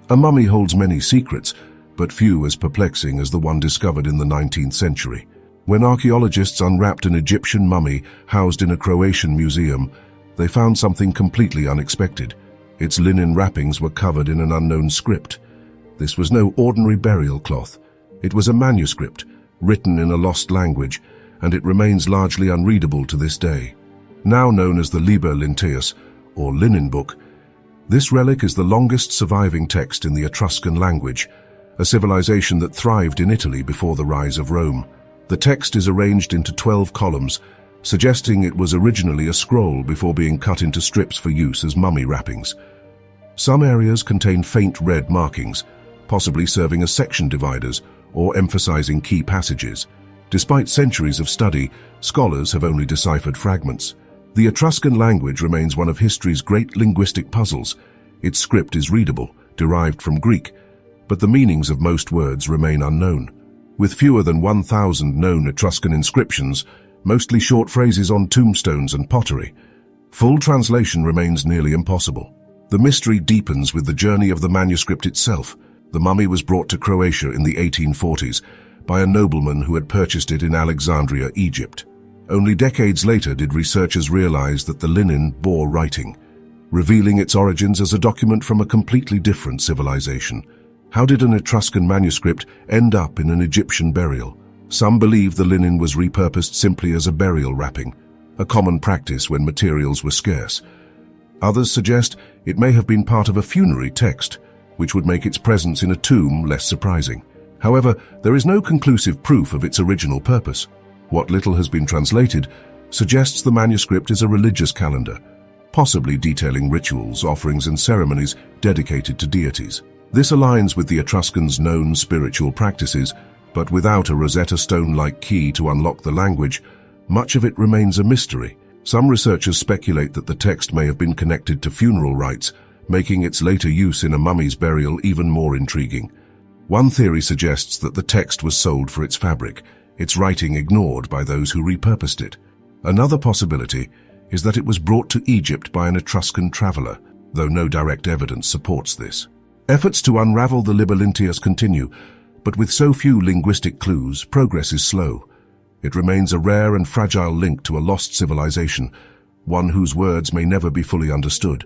A mummy holds many secrets, but few as perplexing as the one discovered in the 19th century. When archaeologists unwrapped an Egyptian mummy housed in a Croatian museum, they found something completely unexpected. Its linen wrappings were covered in an unknown script. This was no ordinary burial cloth. It was a manuscript, written in a lost language, and it remains largely unreadable to this day. Now known as the Liber Linteus, or Linen Book, this relic is the longest surviving text in the Etruscan language, a civilization that thrived in Italy before the rise of Rome. The text is arranged into 12 columns, suggesting it was originally a scroll before being cut into strips for use as mummy wrappings. Some areas contain faint red markings, possibly serving as section dividers or emphasizing key passages. Despite centuries of study, scholars have only deciphered fragments. The Etruscan language remains one of history's great linguistic puzzles. Its script is readable, derived from Greek, but the meanings of most words remain unknown. With fewer than 1,000 known Etruscan inscriptions, mostly short phrases on tombstones and pottery, full translation remains nearly impossible. The mystery deepens with the journey of the manuscript itself. The mummy was brought to Croatia in the 1840s by a nobleman who had purchased it in Alexandria, Egypt. Only decades later did researchers realize that the linen bore writing, revealing its origins as a document from a completely different civilization. How did an Etruscan manuscript end up in an Egyptian burial? Some believe the linen was repurposed simply as a burial wrapping, a common practice when materials were scarce. Others suggest it may have been part of a funerary text, which would make its presence in a tomb less surprising. However, there is no conclusive proof of its original purpose. What little has been translated suggests the manuscript is a religious calendar, possibly detailing rituals, offerings, and ceremonies dedicated to deities. This aligns with the Etruscans' known spiritual practices, but without a Rosetta Stone-like key to unlock the language, much of it remains a mystery. Some researchers speculate that the text may have been connected to funeral rites, making its later use in a mummy's burial even more intriguing. One theory suggests that the text was sold for its fabric, its writing ignored by those who repurposed it. Another possibility is that it was brought to Egypt by an Etruscan traveler, though no direct evidence supports this. Efforts to unravel the Liber Linteus continue, but with so few linguistic clues, progress is slow. It remains a rare and fragile link to a lost civilization, one whose words may never be fully understood.